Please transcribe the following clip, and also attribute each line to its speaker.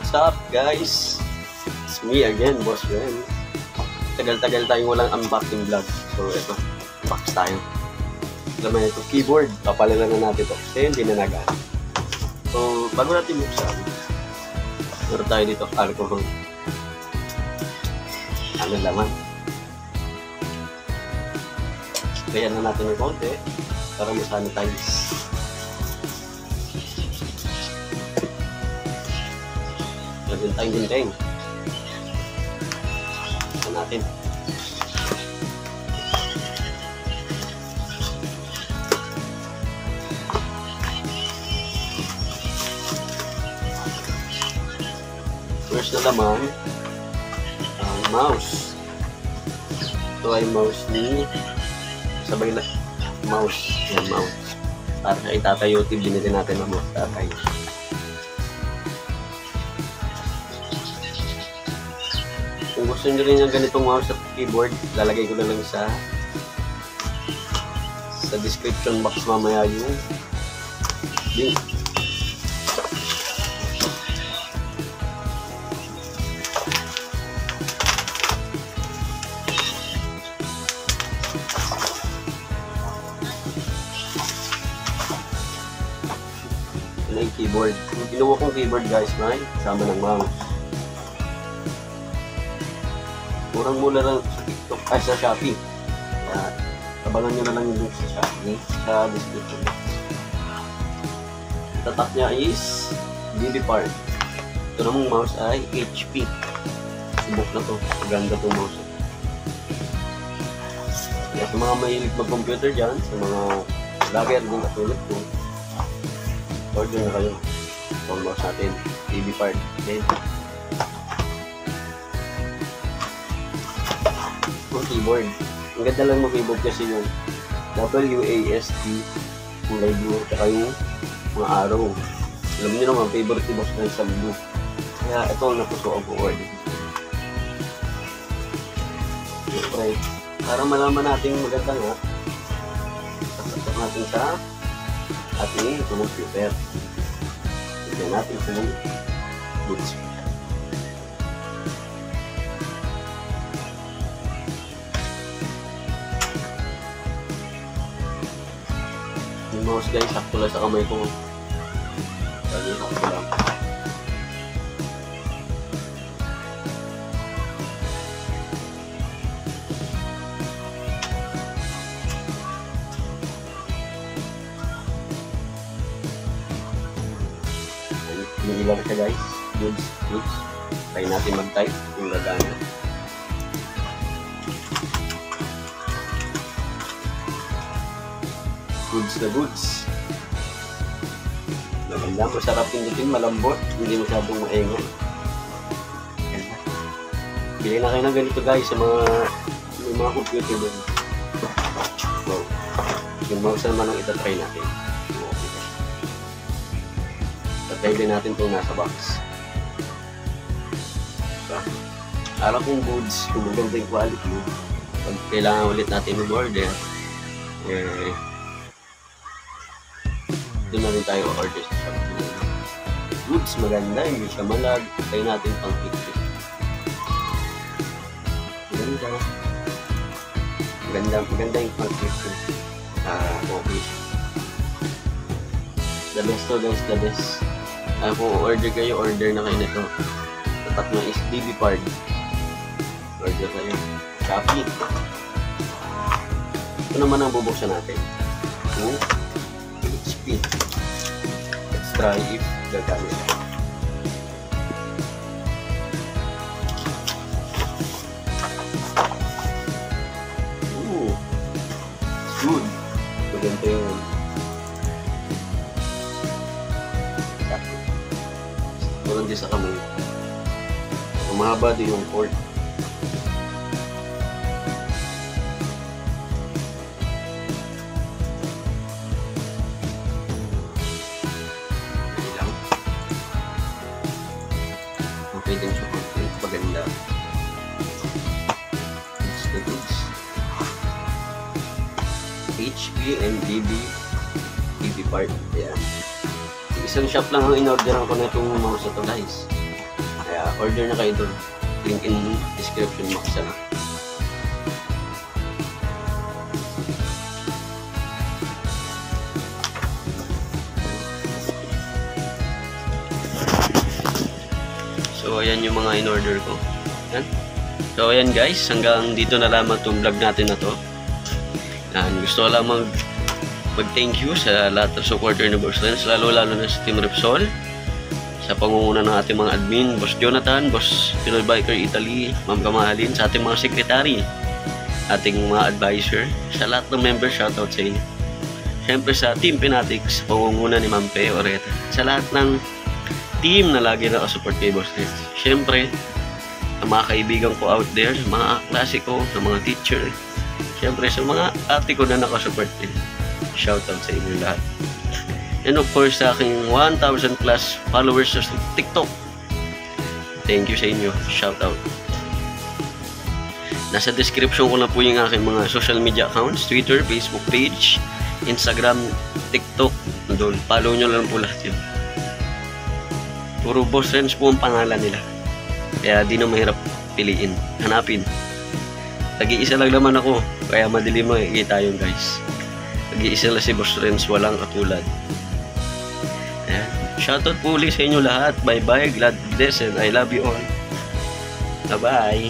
Speaker 1: What's up guys? It's me again, Boss Ren. Tagal-tagal tayong walang unboxing vlog. So ito, unbox tayo. Alam mo ito, keyboard. Papalitan na natin ito kasi hindi na nagaan. So bago natin buksan, meron tayo dito alcohol. Ano laman? Kaya na natin ng konti para masanitize. Lagyan tayong ginting. Ito natin. First na naman, ang mouse. Ito ay mouse ni sabay na mouse. Yan, mouse. Para sa itatayo, binili natin ang mouse tatay. Kung gusto nyo rin yung ganitong mouse at keyboard, lalagay ko na lang sa description box mamaya yung link. Ito na yung keyboard. Yung ginawa kong keyboard guys, may kasama ng mouse. Murang-mura lang sa TikTok ay sa Shopee. Kaya abangan nyo na lang yung link sa Shopee sa description box. Tatak niya is BB part. Ito namang mouse ay HP. Subok na to. Maganda itong mouse. Kaya sa mga mahilig mag-computer dyan, sa mga vlogger din katulad ko, order na kayo. Itong mouse natin, BB part. Okay. Keyboard. Ang ganda lang mag-keyboard kasi yung WASD, kulay blue, at yung mga arrow. Alam niyo naman, favorite ni Boss na sa blue. Kaya ito ang napusuan ko order. Okay. Para malaman natin maganda nga, sasakot natin sa ating computer. Tignan natin kung good speed. Yung mouse guys, sakto lang sa kamay ko. Lagi sakto lang. Nililang siya guys. Goods. Try natin mag-type yung gagana. Goods na goods. Maganda, masarap pindutin, malambot, hindi masyadong maingay. Bili na kayo ng ganito guys sa mga computer din. So, yung mouse naman ang itatry natin. Tatry din natin itong nasa box. So, alam kong goods, kung maganda yung quality, pag kailangan ulit natin mag-order, doon na rin tayo order sa Shopee. Goods, maganda, hindi siya malag. Tayo natin pang picture. Maganda yung pang picture. Okay. The best to guys, the best. Kung order kayo, order na kayo nito. Tatak na is BB part. Order kayo. Shopee. Ito naman ang bubuksan natin. HP. Let's try if gagamit. It's good. Maganda yun. Walang di sa kamay. Mahaba din yung port. Pwede siya complete, maganda. It's the goods. HP and BB part. Ayan. Isang shop lang ang in-orderan ko na itong mouse ito guys. Kaya order na kayo doon. Link in description box na. So, ayan yung mga in-order ko. Yan. So, ayan guys. Hanggang dito na lamang itong vlog natin na to. Yan. Gusto ko lang mag-thank you sa lahat ng supporter ni Boss Renz. Lalo-lalo na sa Team Repsol. Sa pangunguna ng ating mga admin. Boss Jonathan, Boss Pinoy Biker Italy, Ma'am Kamahalin. Sa ating mga sekretary. Ating mga advisor. Sa lahat ng members, shoutout sa inyo. Siyempre sa Team Pinatics, pangunguna ni Ma'am Pe Oreta. Sa lahat ng team na lagi nakasupport kay Boss Renz. Siyempre, ang mga kaibigan ko out there, mga klase ko, ng mga teacher. Siyempre, sa mga ate ko na nakasupport din. Shoutout sa inyo lahat. And of course, sa aking 1,000 plus followers sa TikTok. Thank you sa inyo. Shoutout. Nasa description ko na po yung aking mga social media accounts. Twitter, Facebook page, Instagram, TikTok. Doon, follow nyo lang po lahat yun. Puro Boss Renz po ang pangalan nila. Kaya di na mahirap piliin. Hanapin. Nag-iisa lang naman ako. Kaya madali makikita yun guys. Nag-iisa lang si Boss Renz. Walang katulad. Ayan. Shoutout po ulit sa inyo lahat. Bye bye. God bless and I love you all. Bye bye.